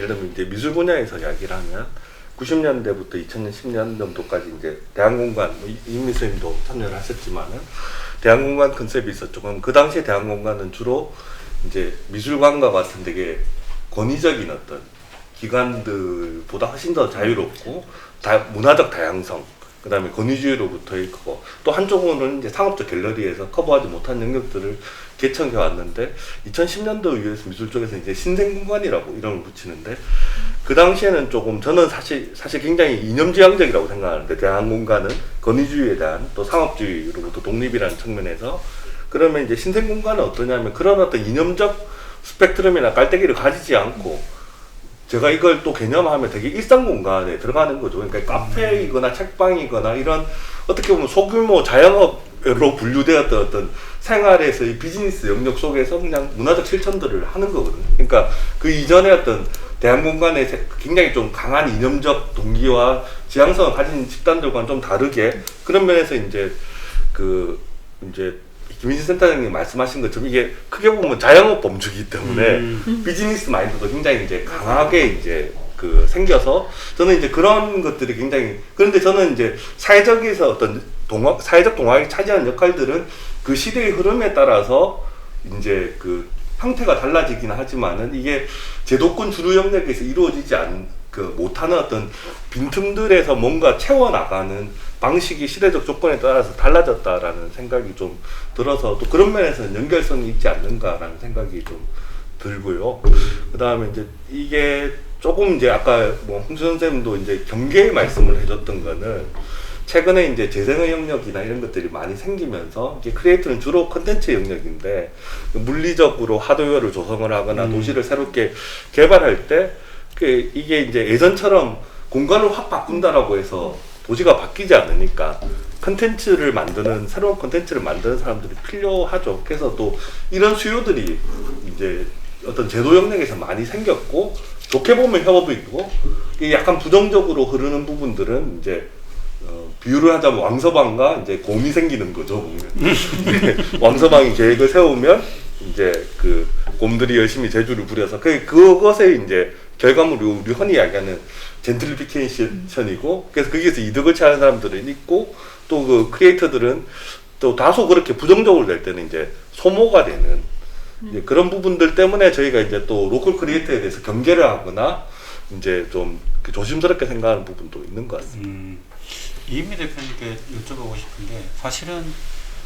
예를 들면 이제 미술 분야에서 이야기를 하면 90년대부터 2010년 정도까지 이제 대한공간, 이인미 선생님도 참여를 하셨지만은 대한공간 컨셉이 있었죠. 그럼 그 당시에 대한공간은 주로 이제 미술관과 같은 되게 권위적인 어떤 기관들보다 훨씬 더 자유롭고 문화적 다양성, 그 다음에 권위주의로부터 있고, 또 한쪽으로는 이제 상업적 갤러리에서 커버하지 못한 영역들을 개척해 왔는데 2010년도 US 미술 쪽에서 이제 신생공간이라고 이름을 붙이는데, 그 당시에는 조금 저는 사실 굉장히 이념지향적이라고 생각하는데, 대한공간은 권위주의에 대한 또 상업주의로부터 독립이라는 측면에서, 그러면 이제 신생공간은 어떠냐면 그런 어떤 이념적 스펙트럼이나 깔때기를 가지지 않고 제가 이걸 또 개념하면 되게 일상 공간에 들어가는 거죠. 그러니까 카페이거나 책방이거나 이런 어떻게 보면 소규모 자영업으로 분류되었던 어떤 생활에서의 비즈니스 영역 속에서 그냥 문화적 실천들을 하는 거거든요. 그러니까 그 이전에 어떤 대한공간에 굉장히 좀 강한 이념적 동기와 지향성을 가진 집단들과는 좀 다르게, 그런 면에서 이제 김인신 센터장님 말씀하신 것처럼 이게 크게 보면 자영업 범주이기 때문에 비즈니스 마인드도 굉장히 이제 강하게 이제 생겨서, 저는 이제 그런 것들이 굉장히, 그런데 저는 이제 사회적에서 어떤 사회적 동화에 차지하는 역할들은 그 시대의 흐름에 따라서 이제 그 형태가 달라지긴 하지만은 이게 제도권 주류 영역에서 이루어지지 못하는 어떤 빈틈들에서 뭔가 채워나가는 방식이 시대적 조건에 따라서 달라졌다라는 생각이 좀 들어서, 또 그런 면에서는 연결성이 있지 않는가라는 생각이 좀 들고요. 그 다음에 이제 이게 조금 이제 아까 홍수 선생님도 이제 경계의 말씀을 해줬던 거는, 최근에 이제 재생의 영역이나 이런 것들이 많이 생기면서, 이게 크리에이터는 주로 컨텐츠 영역인데 물리적으로 하드웨어를 조성을 하거나 도시를 새롭게 개발할 때 이게 이제 예전처럼 공간을 확 바꾼다라고 해서 도시가 바뀌지 않으니까 컨텐츠를 만드는, 새로운 컨텐츠를 만드는 사람들이 필요하죠. 그래서 또 이런 수요들이 이제 어떤 제도 영역에서 많이 생겼고, 좋게 보면 협업이고, 약간 부정적으로 흐르는 부분들은 이제 비유를 하자면 왕서방과 이제 곰이 생기는 거죠. 왕서방이 계획을 세우면 이제 그 곰들이 열심히 제주를 부려서 그것에 이제 결과물이 우리 흔히 이야기하는 젠틀리피케이션이고, 그래서 거기에서 이득을 취하는 사람들은 있고, 또 그 크리에이터들은 또 다소 그렇게 부정적으로 될 때는 이제 소모가 되는 이제 그런 부분들 때문에 저희가 이제 또 로컬 크리에이터에 대해서 경계를 하거나 이제 좀 조심스럽게 생각하는 부분도 있는 것 같습니다. 이인미 대표님께 여쭤보고 싶은데, 사실은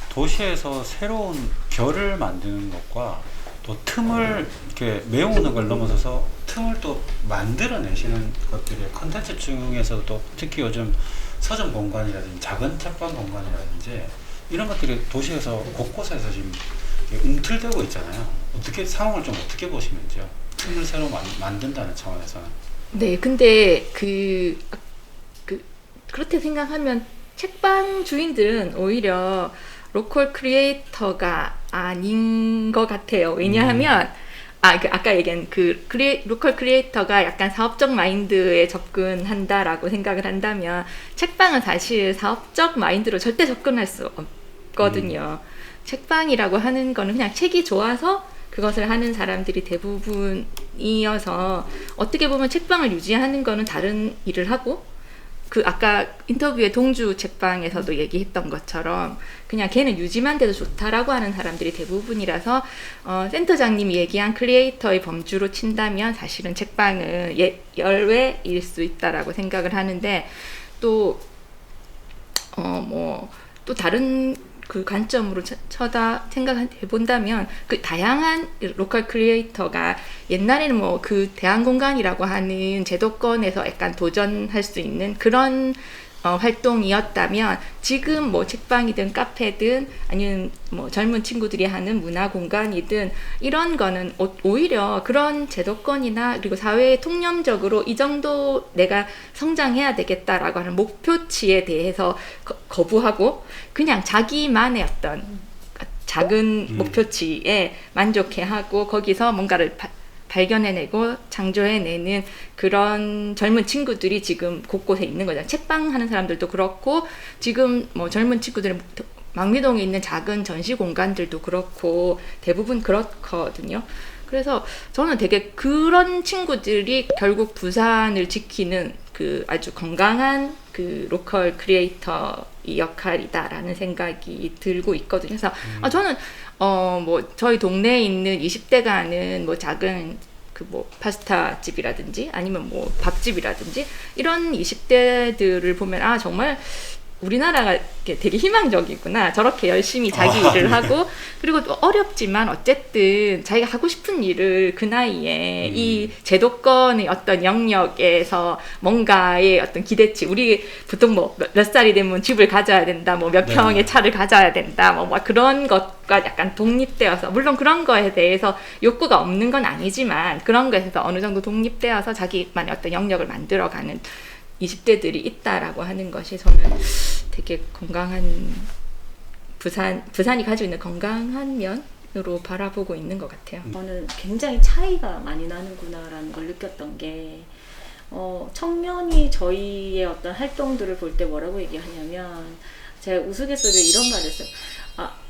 도시에서 새로운 결을 만드는 것과 또 틈을 이렇게 메우는 걸 넘어서서 틈을 또 만들어내시는 것들이 컨텐츠 중에서도 또 특히 요즘 서점 공간이라든지 작은 책방 공간이라든지 이런 것들이 도시에서 곳곳에서 지금 움틀대고 있잖아요. 어떻게 상황을 좀 어떻게 보시는지요? 틈을 새로 만든다는 차원에서는. 네, 근데 그렇게 생각하면 책방 주인들은 오히려 로컬 크리에이터가 아닌 것 같아요. 왜냐하면 아까 얘기한 로컬 크리에이터가 약간 사업적 마인드에 접근한다라고 생각을 한다면, 책방은 사실 사업적 마인드로 절대 접근할 수 없거든요. 책방이라고 하는 거는 그냥 책이 좋아서 그것을 하는 사람들이 대부분이어서, 어떻게 보면 책방을 유지하는 거는 다른 일을 하고, 아까 인터뷰에 동주 책방에서도 얘기했던 것처럼 그냥 걔는 유지만 돼도 좋다라고 하는 사람들이 대부분이라서, 센터장님이 얘기한 크리에이터의 범주로 친다면 사실은 책방은 열외일 수 있다라고 생각을 하는데, 또 다른 그 관점으로 생각해 본다면, 그 다양한 로컬 크리에이터가 옛날에는 그 대한공간이라고 하는 제도권에서 약간 도전할 수 있는 그런 활동이었다면, 지금 책방이든 카페든 아니면 젊은 친구들이 하는 문화 공간이든 이런 거는 오히려 그런 제도권이나 그리고 사회의 통념적으로 이 정도 내가 성장해야 되겠다라고 하는 목표치에 대해서 거부하고, 그냥 자기만의 어떤 작은 목표치에 만족해하고 거기서 뭔가를 발견해내고 창조해내는 그런 젊은 친구들이 지금 곳곳에 있는 거잖아요. 책방 하는 사람들도 그렇고, 지금 젊은 친구들은 망미동에 있는 작은 전시 공간들도 그렇고 대부분 그렇거든요. 그래서 저는 되게 그런 친구들이 결국 부산을 지키는 그 아주 건강한 그 로컬 크리에이터의 역할이다라는 생각이 들고 있거든요. 그래서 저는 뭐 저희 동네에 있는 20대가 하는 뭐 작은 그 뭐 파스타 집이라든지 아니면 뭐 밥집이라든지 이런 20대들을 보면 정말 우리나라가 되게 희망적이구나. 저렇게 열심히 자기 일을 하고 그리고 또 어렵지만 어쨌든 자기가 하고 싶은 일을 그 나이에 이 제도권의 어떤 영역에서 뭔가의 어떤 기대치 우리 보통 뭐 몇 살이 되면 집을 가져야 된다. 뭐 몇 평의 차를 가져야 된다. 뭐 그런 것과 약간 독립되어서 물론 그런 거에 대해서 욕구가 없는 건 아니지만 그런 거에서 어느 정도 독립되어서 자기만의 어떤 영역을 만들어가는 20대들이 있다라고 하는 것이 저는 되게 건강한 부산이 가지고 있는 건강한 면으로 바라보고 있는 것 같아요. 저는 굉장히 차이가 많이 나는구나라는 걸 느꼈던 게 청년이 저희의 어떤 활동들을 볼 때 뭐라고 얘기하냐면 제가 우스갯소리로 이런 말을 했어요.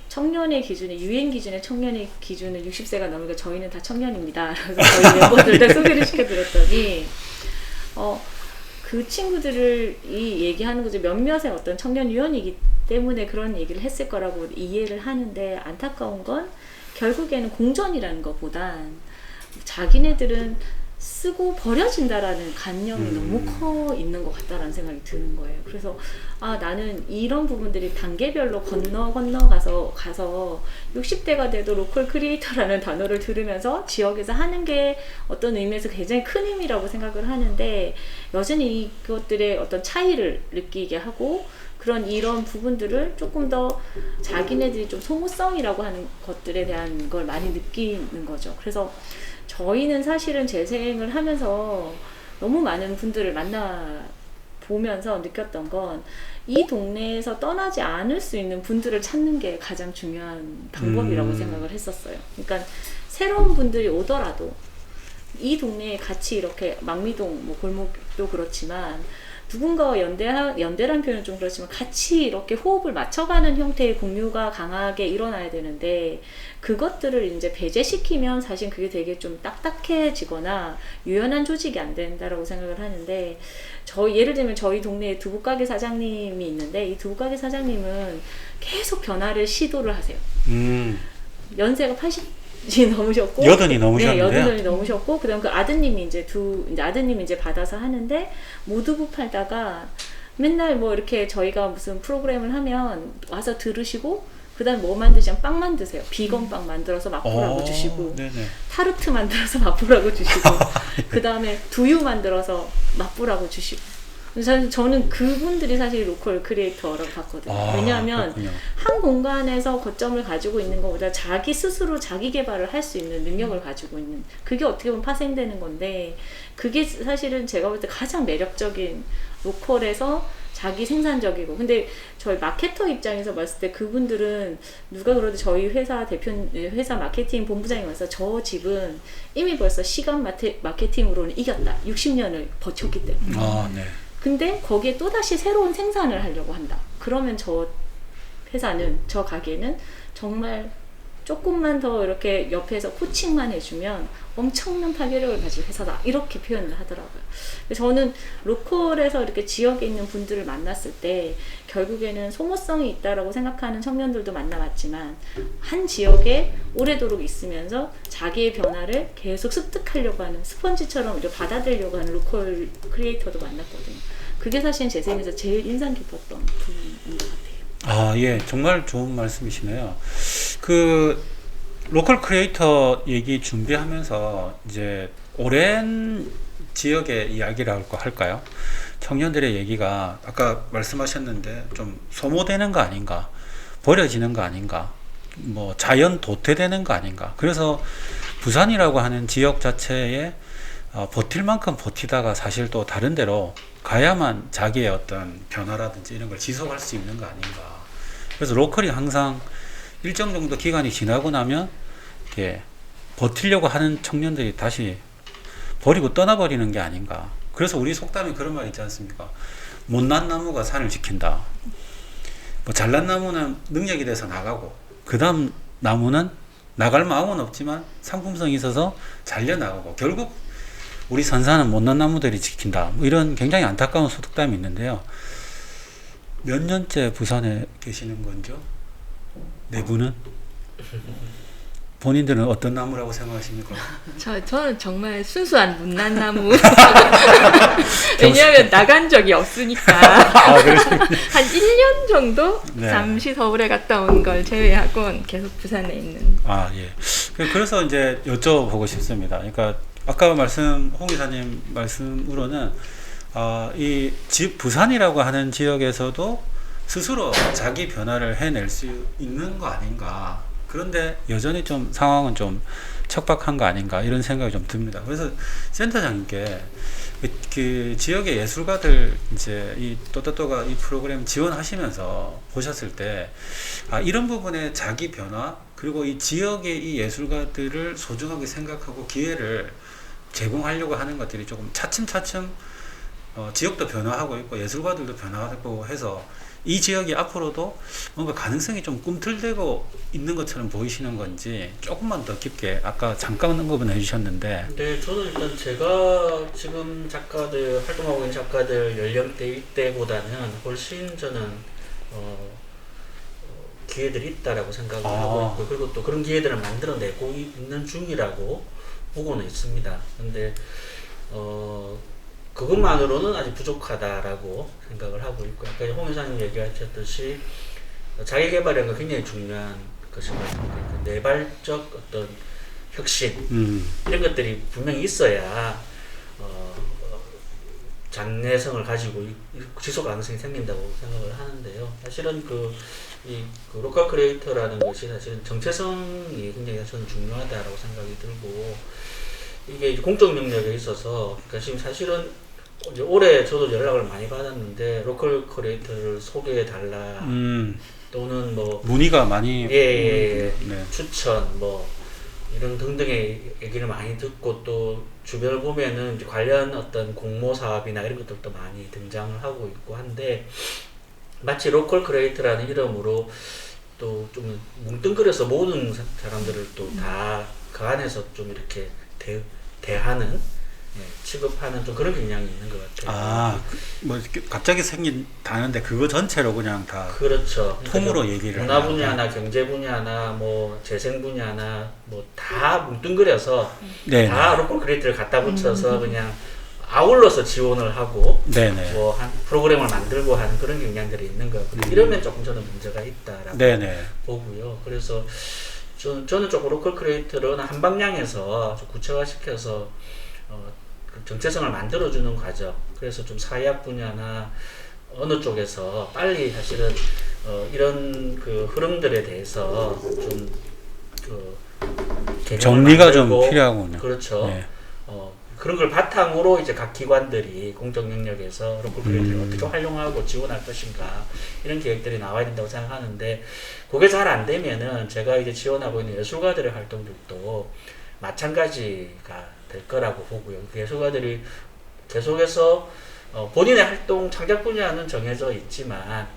청년의 기준에 유엔 기준의 청년의 기준은 60세가 넘으니까 저희는 다 청년입니다. 그래서 저희 멤버들을 소개를 시켜드렸더니 그 친구들을 얘기하는 거죠. 몇몇의 어떤 청년 위원이기 때문에 그런 얘기를 했을 거라고 이해를 하는데 안타까운 건 결국에는 공존이라는 것보단 자기네들은 쓰고 버려진다라는 관념이 너무 커 있는 것 같다라는 생각이 드는 거예요. 그래서 나는 이런 부분들이 단계별로 건너가서 60대가 돼도 로컬 크리에이터라는 단어를 들으면서 지역에서 하는 게 어떤 의미에서 굉장히 큰 힘이라고 생각을 하는데 여전히 이것들의 어떤 차이를 느끼게 하고 이런 부분들을 조금 더 자기네들이 좀 소모성이라고 하는 것들에 대한 걸 많이 느끼는 거죠. 그래서 저희는 사실은 재생을 하면서 너무 많은 분들을 만나보면서 느꼈던 건 이 동네에서 떠나지 않을 수 있는 분들을 찾는 게 가장 중요한 방법이라고 생각을 했었어요. 그러니까 새로운 분들이 오더라도 이 동네에 같이 이렇게 망미동 뭐 골목도 그렇지만 누군가와 연대라는 표현은 좀 그렇지만 같이 이렇게 호흡을 맞춰가는 형태의 공유가 강하게 일어나야 되는데 그것들을 이제 배제시키면 사실 그게 되게 좀 딱딱해지거나 유연한 조직이 안 된다라고 생각을 하는데 예를 들면 저희 동네에 두부가게 사장님이 있는데 이 두부가게 사장님은 계속 변화를 시도를 하세요. 연세가 80이 넘으셨고 여든이 넘으셨는데요. 네, 여든이 넘으셨고 그다음 그 아드님이 아드님이 이제 받아서 하는데 모두부 팔다가 맨날 뭐 이렇게 저희가 무슨 프로그램을 하면 와서 들으시고 그다음 뭐 만드시면 빵 만드세요. 비건 빵 만들어서 맛보라고 주시고 네네. 타르트 만들어서 맛보라고 주시고 그다음에 두유 만들어서 맛보라고 주시고 저는 그분들이 사실 로컬 크리에이터라고 봤거든요. 왜냐하면 그렇군요. 한 공간에서 거점을 가지고 있는 것보다 자기 스스로 자기 개발을 할 수 있는 능력을 가지고 있는 그게 어떻게 보면 파생되는 건데 그게 사실은 제가 볼 때 가장 매력적인 로컬에서 자기 생산적이고 근데 저희 마케터 입장에서 봤을 때 그분들은 누가 그러도 저희 회사 마케팅 본부장이 와서 저 집은 이미 벌써 시간 마케팅으로는 이겼다. 60년을 버텼기 때문에. 네. 근데 거기에 또다시 새로운 생산을 하려고 한다. 그러면 저 회사는, 저 가게는 정말 조금만 더 이렇게 옆에서 코칭만 해주면 엄청난 파괴력을 가진 회사다. 이렇게 표현을 하더라고요. 저는 로컬에서 이렇게 지역에 있는 분들을 만났을 때 결국에는 소모성이 있다라고 생각하는 청년들도 만나봤지만 한 지역에 오래도록 있으면서 자기의 변화를 계속 습득하려고 하는 스펀지처럼 이렇게 받아들이려고 하는 로컬 크리에이터도 만났거든요. 그게 사실 제 생에서 제일 인상 깊었던 부분인 것 같아요. 예, 정말 좋은 말씀이시네요. 로컬 크리에이터 얘기 준비하면서 이제 오랜 지역의 이야기라고 할까요? 청년들의 얘기가 아까 말씀하셨는데 좀 소모되는 거 아닌가, 버려지는 거 아닌가, 뭐 자연 도태되는 거 아닌가. 그래서 부산이라고 하는 지역 자체에 버틸 만큼 버티다가 사실 또 다른 데로 가야만 자기의 어떤 변화라든지 이런 걸 지속할 수 있는 거 아닌가. 그래서 로컬이 항상 일정 정도 기간이 지나고 나면 이렇게 버티려고 하는 청년들이 다시 버리고 떠나버리는 게 아닌가. 그래서 우리 속담에 그런 말 있지 않습니까? 못난 나무가 산을 지킨다. 뭐 잘난 나무는 능력이 돼서 나가고 그 다음 나무는 나갈 마음은 없지만 상품성이 있어서 잘려 나가고 결국 우리 선사는 못난 나무들이 지킨다. 뭐 이런 굉장히 안타까운 소득담이 있는데요. 몇 년째 부산에 계시는 건죠? 네 분은? 본인들은 어떤 나무라고 생각하십니까? 저는 정말 순수한 문난나무. 왜냐하면 나간 적이 없으니까. 아, 그러시군요. 한 1년 정도 네. 잠시 서울에 갔다 온 걸 제외하고는 계속 부산에 있는. 아, 예. 그래서 이제 여쭤보고 싶습니다. 그러니까 아까 홍 이사님 말씀으로는 이 부산이라고 하는 지역에서도 스스로 자기 변화를 해낼 수 있는 거 아닌가. 그런데 여전히 좀 상황은 좀 척박한 거 아닌가 이런 생각이 좀 듭니다. 그래서 센터장님께 그 지역의 예술가들 이제 이 또또또가 이 프로그램 지원하시면서 보셨을 때 이런 부분에 자기 변화 그리고 이 지역의 이 예술가들을 소중하게 생각하고 기회를 제공하려고 하는 것들이 조금 차츰차츰 지역도 변화하고 있고 예술가들도 변화하고 해서 이 지역이 앞으로도 뭔가 가능성이 좀 꿈틀대고 있는 것처럼 보이시는 건지 조금만 더 깊게 아까 잠깐 언급은 해주셨는데. 네, 저는 일단 제가 지금 활동하고 있는 작가들 연령대 이때보다는 훨씬 저는 기회들이 있다라고 생각을 하고 있고 그리고 또 그런 기회들을 만들어내고 있는 중이라고 보고는 있습니다. 근데 그것만으로는 아직 부족하다라고 생각을 하고 있고, 아까 홍 회장님 얘기하셨듯이 자기 개발이라는 거 굉장히 중요한 것인 것 같아요. 내발적 어떤 혁신 이런 것들이 분명히 있어야 장래성을 가지고 지속 가능성이 생긴다고 생각을 하는데요. 사실은 그 로컬 크리에이터라는 것이 사실은 정체성이 굉장히 저는 중요하다라고 생각이 들고, 이게 이제 공적 능력에 있어서 그러니까 지금 사실은 이제 올해 저도 연락을 많이 받았는데 로컬 크리에이터를 소개해 달라 또는 뭐 문의가 많이 네. 추천 뭐 이런 등등의 얘기를 많이 듣고 또 주변을 보면은 이제 관련 어떤 공모 사업이나 이런 것들도 많이 등장을 하고 있고 한데, 마치 로컬 크리에이터라는 이름으로 또 좀 뭉뚱그려서 모든 사람들을 또 다 그 안에서 좀 이렇게 대하는, 취급하는 좀 그런 경향이 있는 것 같아요. 뭐 갑자기 생긴 단어인데 그거 전체로 그냥 다 그렇죠. 통으로 그러니까 얘기를 문화 분야나 경제 분야나 뭐 재생 분야나 뭐 다 뭉뚱그려서 다 로컬 크리에이터를 갖다 붙여서 그냥 아울러서 지원을 하고 뭐 한 프로그램을 만들고 하는 그런 경향들이 있는 것 같거든요. 이러면 조금 저는 문제가 있다라고 보고요. 그래서 저는 조금 로컬 크리에이터를 한 방향에서 좀 구체화시켜서 그 정체성을 만들어주는 과정. 그래서 좀 사회학 분야나 어느 쪽에서 빨리 사실은 이런 그 흐름들에 대해서 좀 정리가 좀 필요하군요. 그렇죠. 그런 걸 바탕으로 이제 각 기관들이 공적 영역에서 로컬 크리에이터를 어떻게 활용하고 지원할 것인가 이런 계획들이 나와야 된다고 생각하는데, 그게 잘 안 되면은 제가 이제 지원하고 있는 예술가들의 활동들도 마찬가지가 될 거라고 보고요. 예술가들이 계속해서 본인의 활동 창작 분야는 정해져 있지만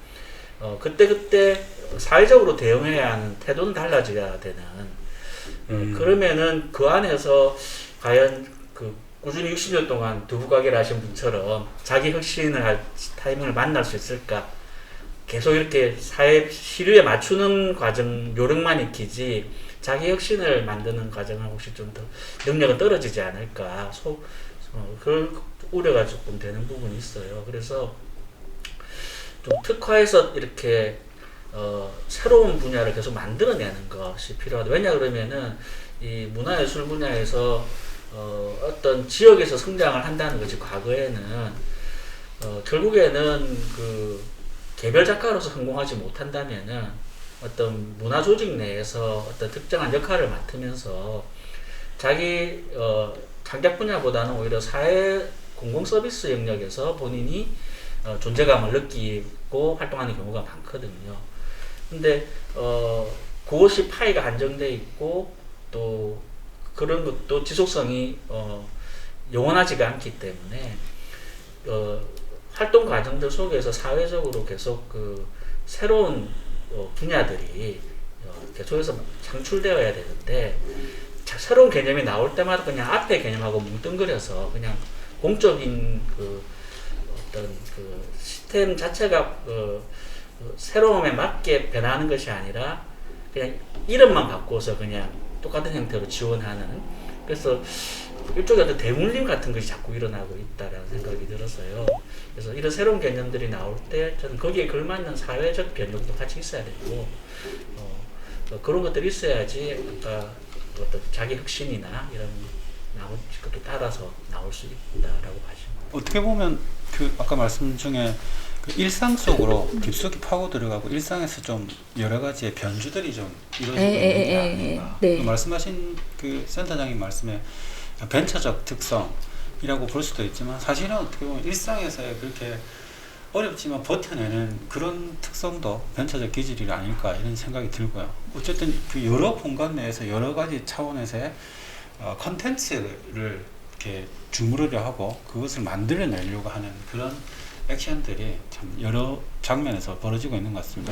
그때 사회적으로 대응해야 하는 태도는 달라져야 되는, 그러면은 그 안에서 과연 그 꾸준히 60년 동안 두부가게를 하신 분처럼 자기 혁신을 할 타이밍을 만날 수 있을까? 계속 이렇게 사회 시류에 맞추는 과정 요령만 익히지 자기 혁신을 만드는 과정은 혹시 좀 더 능력은 떨어지지 않을까, 그런 우려가 조금 되는 부분이 있어요. 그래서 좀 특화해서 이렇게 새로운 분야를 계속 만들어내는 것이 필요하다. 왜냐 그러면은 이 문화예술 분야에서 어떤 지역에서 성장을 한다는 것이 과거에는 결국에는 그 개별 작가로서 성공하지 못한다면은 어떤 문화 조직 내에서 어떤 특정한 역할을 맡으면서 자기 창작 분야보다는 오히려 사회 공공 서비스 영역에서 본인이 존재감을 느끼고 활동하는 경우가 많거든요. 근데 그것이 파이가 한정돼 있고 또 그런 것도 지속성이 영원하지가 않기 때문에 활동 과정들 속에서 사회적으로 계속 그 새로운 분야들이 계속해서 창출되어야 되는데 새로운 개념이 나올 때마다 그냥 앞에 개념하고 뭉뚱그려서 그냥 공적인 그 어떤 그 시스템 자체가 새로움에 맞게 변하는 것이 아니라 그냥 이름만 바꿔서 그냥 똑같은 형태로 지원하는, 그래서 일종의 어떤 대물림 같은 것이 자꾸 일어나고 있다라는 생각이 들어서요. 그래서 이런 새로운 개념들이 나올 때 저는 거기에 걸맞는 사회적 변혁도 같이 있어야 되고 그런 것들이 있어야지 아까 어떤 자기 혁신이나 이런 나머지 것도 따라서 나올 수 있다라고 봐집니다. 어떻게 보면 그 아까 말씀 중에 그 일상 속으로 깊숙이 파고 들어가고 일상에서 좀 여러 가지의 변주들이 좀 이루어지고 있는 게 아닌가. 네. 그 말씀하신 그 센터장님 말씀에 벤처적 특성이라고 볼 수도 있지만 사실은 어떻게 보면 일상에서의 그렇게 어렵지만 버텨내는 그런 특성도 벤처적 기질이 아닐까 이런 생각이 들고요. 어쨌든 그 여러 공간 내에서 여러 가지 차원에서의 컨텐츠를 이렇게 주무르려 하고 그것을 만들어내려고 하는 그런 액션들이 참 여러 장면에서 벌어지고 있는 것 같습니다.